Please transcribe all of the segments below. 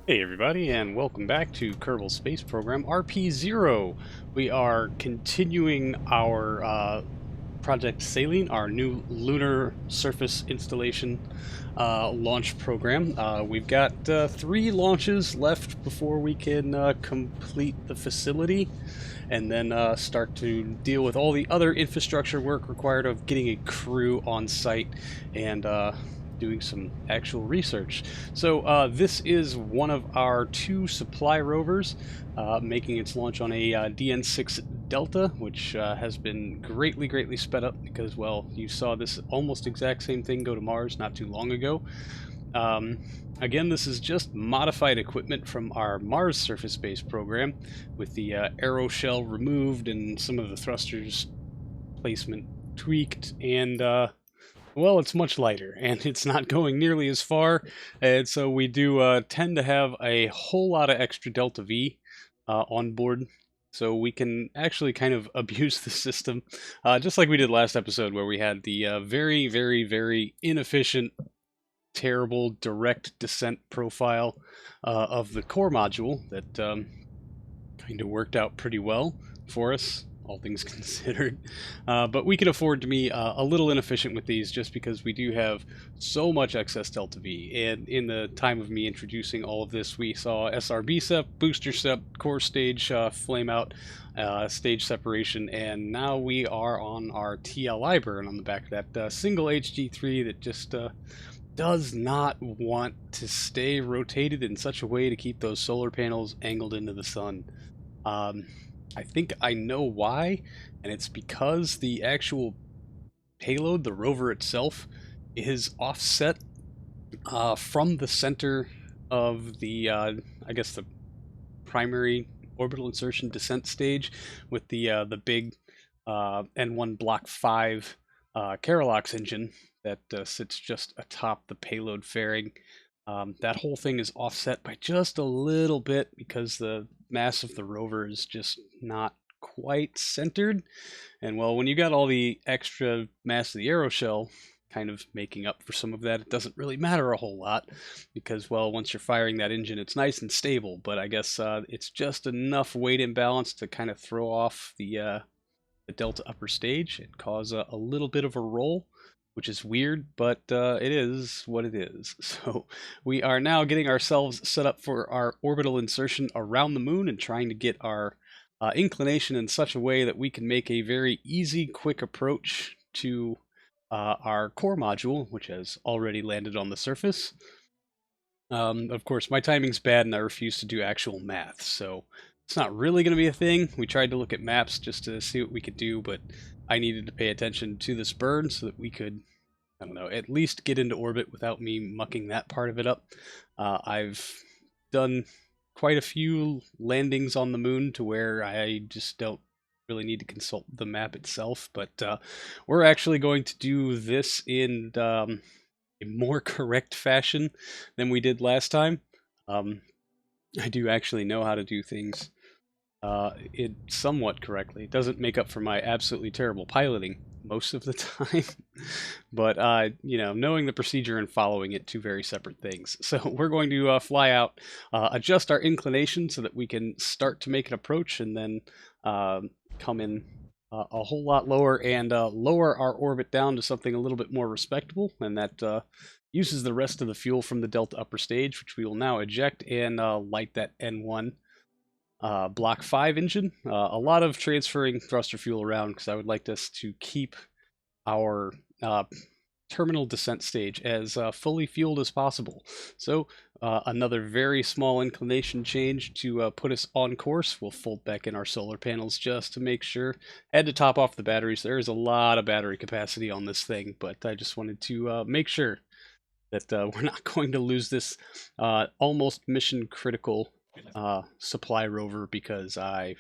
Hey everybody, and welcome back to Kerbal Space Program RP-0. We are continuing our Project Selene, our new lunar surface installation launch program. We've got 3 launches left before we can complete the facility and then start to deal with all the other infrastructure work required of getting a crew on site and doing some actual research. So this is one of our 2 supply rovers making its launch on a DN6 Delta, which has been greatly sped up because, well, you saw this almost exact same thing go to Mars not too long ago. Again, this is just modified equipment from our Mars surface base program, with the Aero shell removed and some of the thrusters placement tweaked, and well, it's much lighter, and it's not going nearly as far, and so we do tend to have a whole lot of extra Delta V on board, so we can actually kind of abuse the system, just like we did last episode, where we had the very inefficient, terrible direct descent profile of the core module that kind of worked out pretty well for us, all things considered. But we can afford to be a little inefficient with these just because we do have so much excess Delta V. And in the time of me introducing all of this, we saw SRB SEP, booster SEP, core stage flame out, stage separation, and now we are on our TLI burn on the back of that single HG3 that just does not want to stay rotated in such a way to keep those solar panels angled into the sun. I think I know why, and it's because the actual payload, the rover itself, is offset from the center of the, I guess, the primary orbital insertion descent stage, with the big N1 Block 5 Keralox engine that sits just atop the payload fairing. That whole thing is offset by just a little bit because the mass of the rover is just not quite centered. And well, when you got all the extra mass of the aeroshell kind of making up for some of that, it doesn't really matter a whole lot because, well, once you're firing that engine, it's nice and stable. But I guess it's just enough weight imbalance to kind of throw off the delta upper stage and cause a little bit of a roll, which is weird, but it is what it is. So we are now getting ourselves set up for our orbital insertion around the moon and trying to get our inclination in such a way that we can make a very easy, quick approach to our core module, which has already landed on the surface. Of course, my timing's bad and I refuse to do actual math, so it's not really going to be a thing. We tried to look at maps just to see what we could do, but I needed to pay attention to this burn so that we could, I don't know, at least get into orbit without me mucking that part of it up. I've done quite a few landings on the moon to where I just don't really need to consult the map itself, but we're actually going to do this in a more correct fashion than we did last time. I do actually know how to do things it somewhat correctly. It doesn't make up for my absolutely terrible piloting most of the time, but you know, knowing the procedure and following it, two very separate things. So we're going to fly out, adjust our inclination so that we can start to make an approach, and then come in a whole lot lower and lower our orbit down to something a little bit more respectable, and that uses the rest of the fuel from the Delta upper stage, which we will now eject and light that N1 Block 5 engine. A lot of transferring thruster fuel around because I would like us to keep our terminal descent stage as fully fueled as possible. So another very small inclination change to put us on course. We'll fold back in our solar panels just to make sure. Had to top off the batteries. There is a lot of battery capacity on this thing, but I just wanted to make sure that we're not going to lose this almost mission critical supply rover because I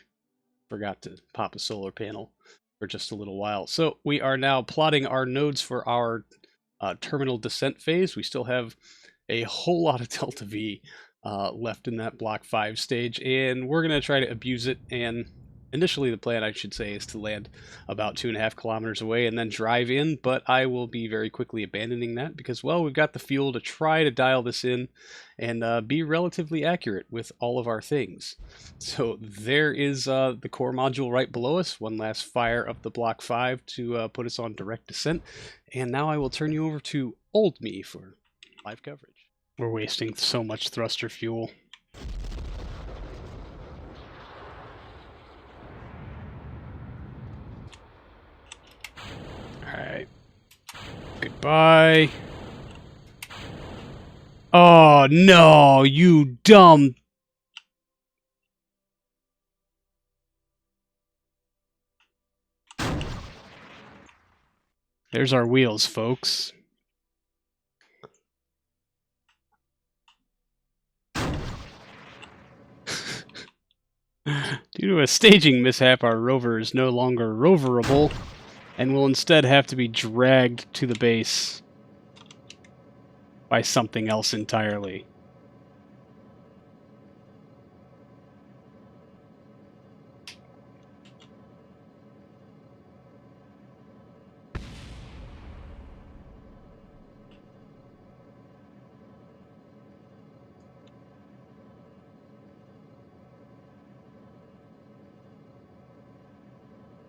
forgot to pop a solar panel for just a little while. So we are now plotting our nodes for our terminal descent phase. We still have a whole lot of Delta V left in that Block 5 stage, and we're going to try to abuse it and Initially, the plan, I should say, is to land about 2.5 kilometers away and then drive in, but I will be very quickly abandoning that because, well, we've got the fuel to try to dial this in and be relatively accurate with all of our things. So there is the core module right below us. One last fire of the Block 5 to put us on direct descent. And now I will turn you over to Old Me for live coverage. We're wasting so much thruster fuel. Alright. Goodbye. Oh, no, you dumb... There's our wheels, folks. Due to a staging mishap, our rover is no longer roverable, and will instead have to be dragged to the base by something else entirely.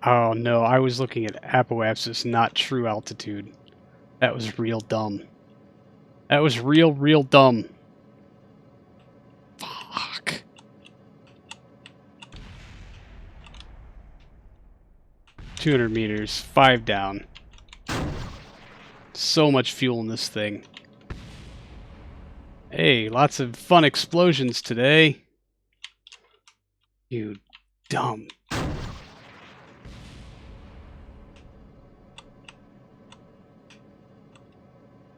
Oh no, I was looking at apoapsis, not true altitude. That was real dumb. That was real dumb. Fuck. $200 meters, 5 down. So much fuel in this thing. Hey, lots of fun explosions today. You dumb.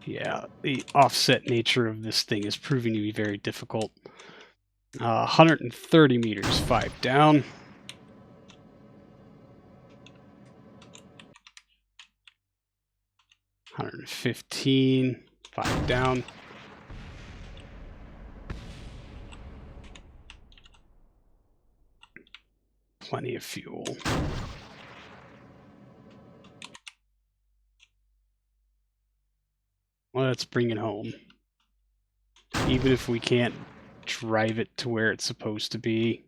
Yeah, the offset nature of this thing is proving to be very difficult. 130 meters, 5 down. $115, 5 down. Plenty of fuel. Let's bring it home. Even if we can't drive it to where it's supposed to be.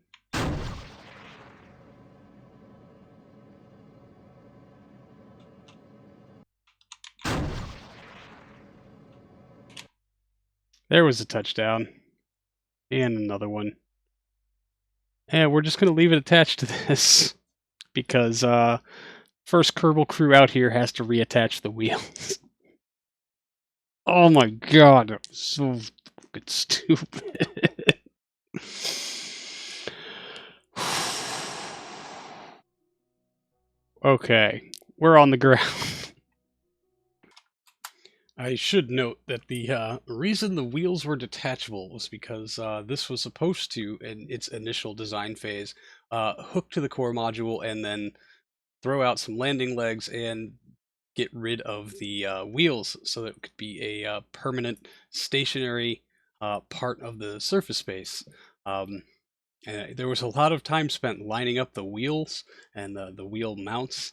There was a touchdown. And another one. And we're just going to leave it attached to this. Because first Kerbal crew out here has to reattach the wheels. Oh my god, that was so fucking stupid. Okay, we're on the ground. I should note that the reason the wheels were detachable was because this was supposed to, in its initial design phase, hook to the core module and then throw out some landing legs and get rid of the wheels so that it could be a permanent stationary part of the surface space. And there was a lot of time spent lining up the wheels and the wheel mounts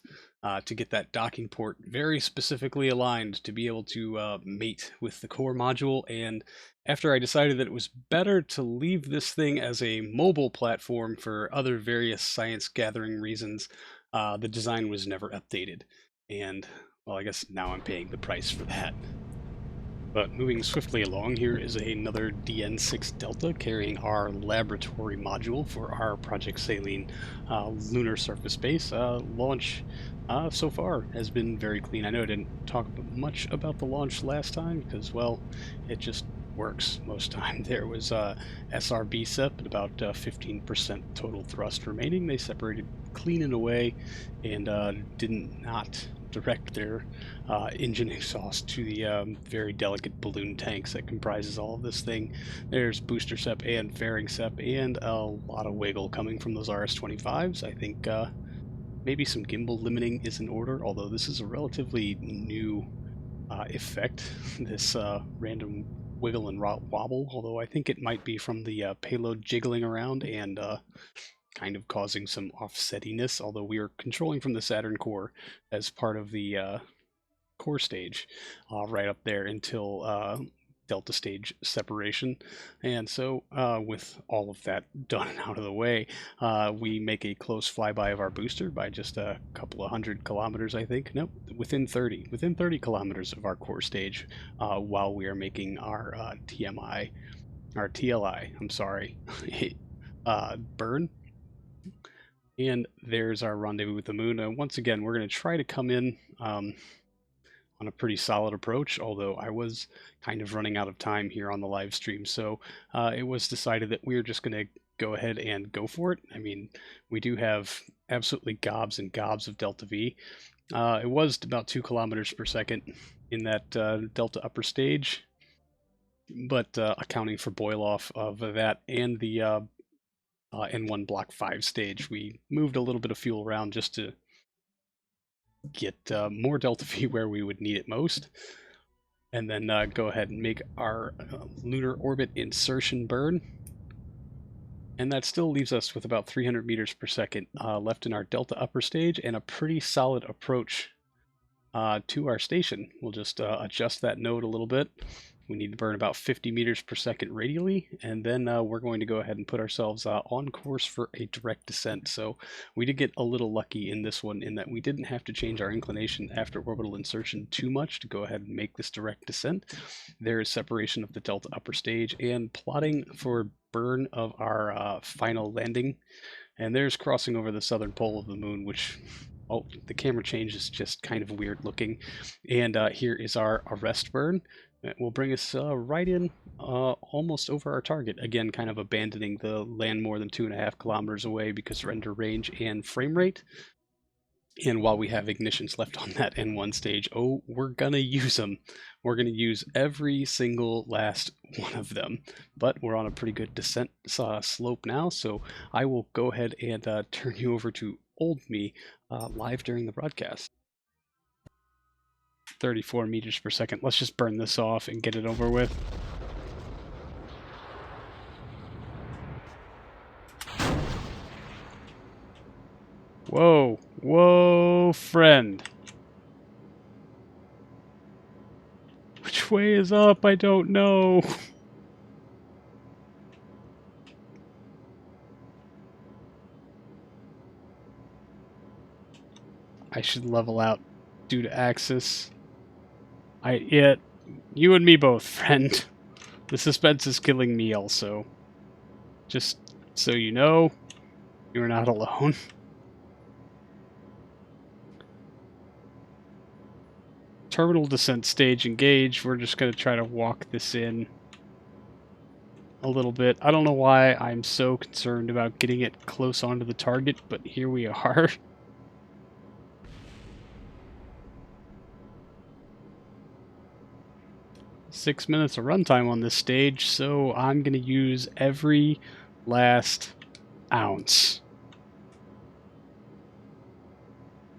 to get that docking port very specifically aligned to be able to mate with the core module. And after I decided that it was better to leave this thing as a mobile platform for other various science gathering reasons, the design was never updated. And, well, I guess now I'm paying the price for that. But moving swiftly along, here is another DN6 Delta carrying our laboratory module for our Project Selene lunar surface base. Launch so far has been very clean. I know I didn't talk much about the launch last time because, well, it just works most time. There was SRB SEP at about 15% total thrust remaining. They separated clean and away and did not direct their engine exhaust to the very delicate balloon tanks that comprises all of this thing. There's booster SEP and fairing SEP and a lot of wiggle coming from those RS-25s. I think maybe some gimbal limiting is in order, although this is a relatively new effect, this random wiggle and wobble, although I think it might be from the payload jiggling around and kind of causing some offsettiness, although we are controlling from the Saturn core as part of the core stage right up there until delta stage separation. And so with all of that done and out of the way, we make a close flyby of our booster by just a couple of 100 kilometers, I think. Nope, within 30 kilometers of our core stage, while we are making our TLI, I'm sorry, burn. And there's our rendezvous with the moon. Once again, we're going to try to come in on a pretty solid approach, although I was kind of running out of time here on the live stream. So it was decided that we were just going to go ahead and go for it. I mean, we do have absolutely gobs and gobs of Delta V. It was about 2 kilometers per second in that Delta upper stage, but accounting for boil off of that and the N1 Block 5 stage, we moved a little bit of fuel around just to get more Delta V where we would need it most, and then go ahead and make our lunar orbit insertion burn. And that still leaves us with about 300 meters per second left in our Delta upper stage and a pretty solid approach to our station. We'll just adjust that node a little bit. We need to burn about 50 meters per second radially, and then we're going to go ahead and put ourselves on course for a direct descent. So we did get a little lucky in this one in that we didn't have to change our inclination after orbital insertion too much to go ahead and make this direct descent. There is separation of the Delta upper stage and plotting for burn of our final landing. And there's crossing over the southern pole of the moon, which... oh, the camera change is just kind of weird looking. And here is our arrest burn. It will bring us right in almost over our target. Again, kind of abandoning the land more than 2.5 kilometers away because render range and frame rate. And while we have ignitions left on that N1 stage, oh, we're going to use them. We're going to use every single last one of them. But we're on a pretty good descent slope now, so I will go ahead and turn you over to old me live during the broadcast. 34 meters per second. Let's just burn this off and get it over with. Whoa, whoa, friend. Which way is up? I don't know. I should level out due to axis. Yeah, you and me both, friend. The suspense is killing me also. Just so you know, you're not alone. Terminal descent stage engaged. We're just going to try to walk this in a little bit. I don't know why I'm so concerned about getting it close onto the target, but here we are. Six minutes of runtime on this stage, so I'm going to use every last ounce.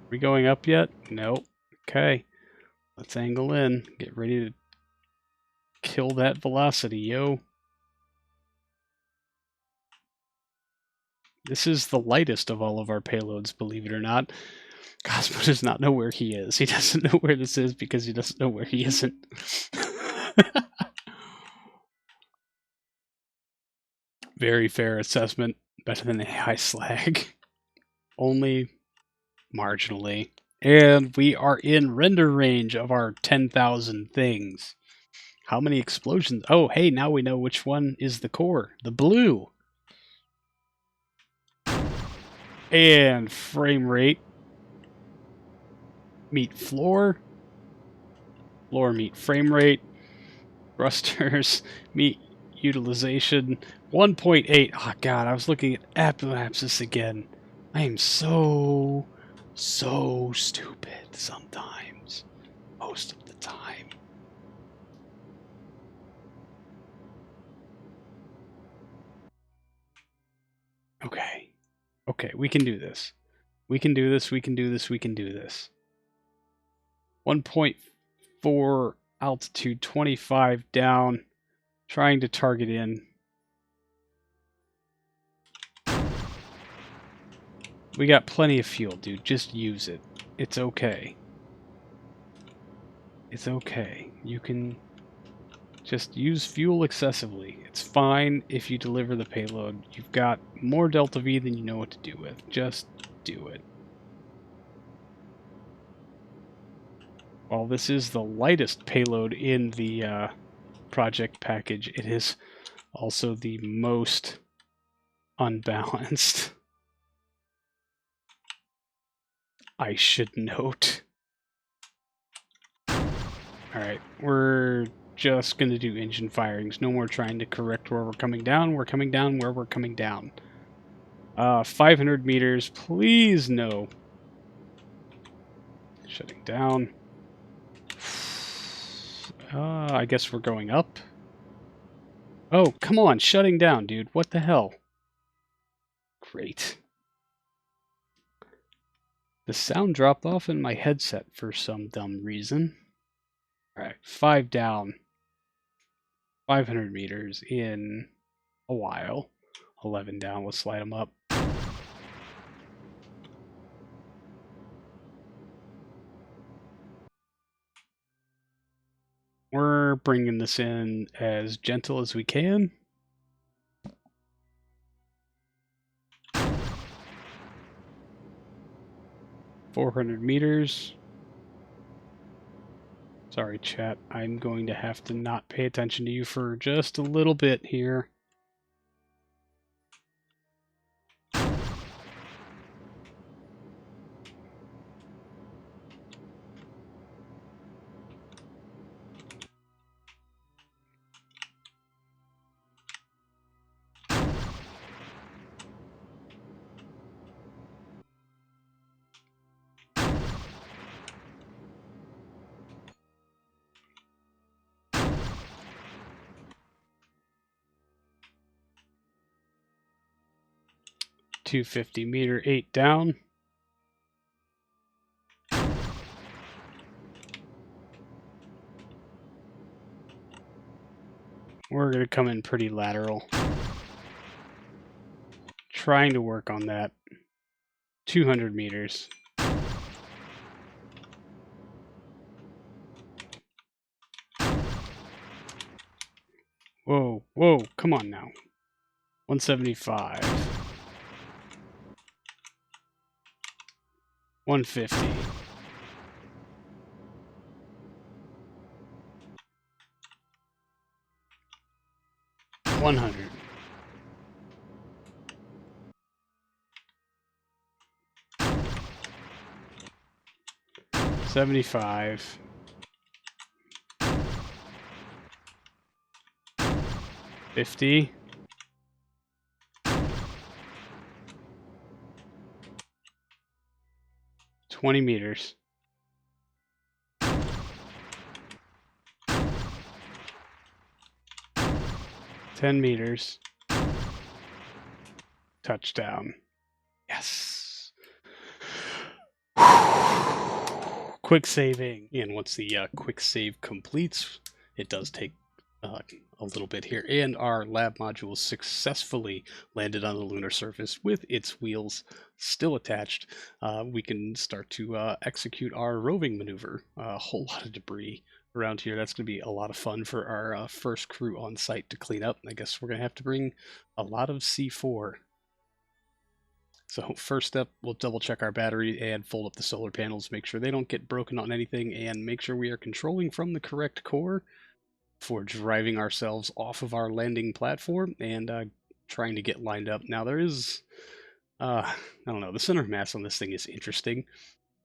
Are we going up yet? Nope. Okay. Let's angle in. Get ready to kill that velocity, yo. This is the lightest of all of our payloads, believe it or not. Cosmo does not know where he is. He doesn't know where this is because he doesn't know where he isn't. Very fair assessment. Better than AI slag. Only marginally. And we are in render range of our 10,000 things. How many explosions? Oh, hey, now we know which one is the core. The blue. And frame rate. Meet floor. Floor meet frame rate. Thrusters meet utilization. 1.8. Oh, God, I was looking at apoapsis again. I am so stupid sometimes. Most of the time. Okay. Okay, we can do this. We can do this, we can do this, we can do this. 1.4 altitude, 25 down, trying to target in. We got plenty of fuel, dude. Just use it. It's okay. It's okay. You can just use fuel excessively. It's fine if you deliver the payload. You've got more Delta V than you know what to do with. Just do it. While this is the lightest payload in the project package, it is also the most unbalanced. I should note. Alright, we're just going to do engine firings. No more trying to correct where we're coming down. We're coming down where we're coming down. 500 meters, please no. Shutting down. I guess we're going up. Oh, come on, shutting down, dude. What the hell? Great. The sound dropped off in my headset for some dumb reason. Alright, 5 down. 500 meters in a while. 11 down, let's slide them up. We're bringing this in as gentle as we can. $400 meters. Sorry, chat. I'm going to have to not pay attention to you for just a little bit here. $250 8 down. We're going to come in pretty lateral. Trying to work on that. 200 meters. Whoa, whoa, come on now. 175. 150. 100. 75. 50. 20 meters. 10 meters. Touchdown. Yes. Quick saving. And once the quick save completes, it does take a little bit here. And our lab module successfully landed on the lunar surface with its wheels still attached. We can start to execute our roving maneuver. A whole lot of debris around here. That's going to be a lot of fun for our first crew on site to clean up. I guess we're going to have to bring a lot of C4. So first step, we'll double check our battery and fold up the solar panels, make sure they don't get broken on anything, and make sure we are controlling from the correct core for driving ourselves off of our landing platform and trying to get lined up. Now there is, I don't know, the center of mass on this thing is interesting.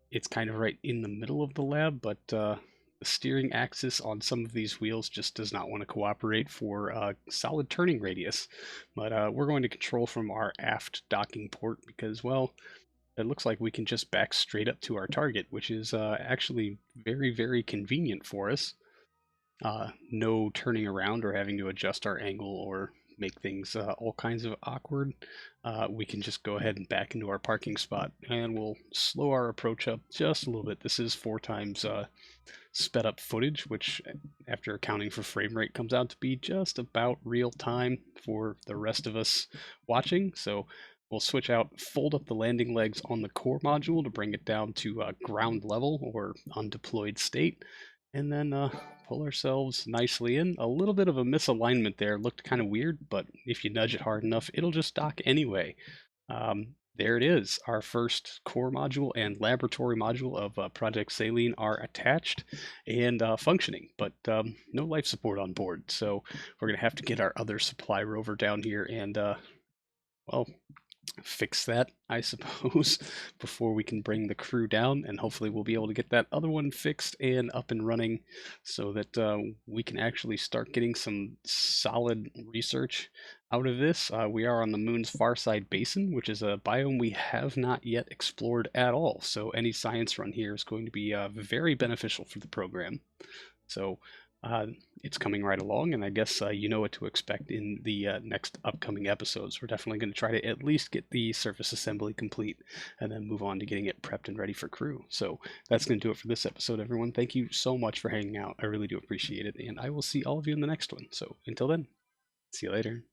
It's kind of right in the middle of the lab, but the steering axis on some of these wheels just does not want to cooperate for solid turning radius. But we're going to control from our aft docking port because, well, it looks like we can just back straight up to our target, which is actually very, very convenient for us. No turning around or having to adjust our angle or make things all kinds of awkward. We can just go ahead and back into our parking spot, and we'll slow our approach up just a little bit. This is 4 times sped up footage, which after accounting for frame rate comes out to be just about real time for the rest of us watching. So We'll switch out, fold up the landing legs on the core module to bring it down to ground level or undeployed state, and then pull ourselves nicely in. A little bit of a misalignment there, looked kind of weird, but if you nudge it hard enough, it'll just dock anyway. There it is. Our first core module and laboratory module of Project Selene are attached and functioning, but no life support on board. So we're going to have to get our other supply rover down here and, well, fix that, I suppose, before we can bring the crew down, and hopefully we'll be able to get that other one fixed and up and running so that we can actually start getting some solid research out of this. We are on the moon's far side basin, which is a biome we have not yet explored at all, so any science run here is going to be very beneficial for the program. So it's coming right along, and I guess you know what to expect in the next upcoming episodes. We're definitely going to try to at least get the surface assembly complete and then move on to getting it prepped and ready for crew. So that's going to do it for this episode, everyone. Thank you so much for hanging out. I really do appreciate it, and I will see all of you in the next one. So until then, see you later.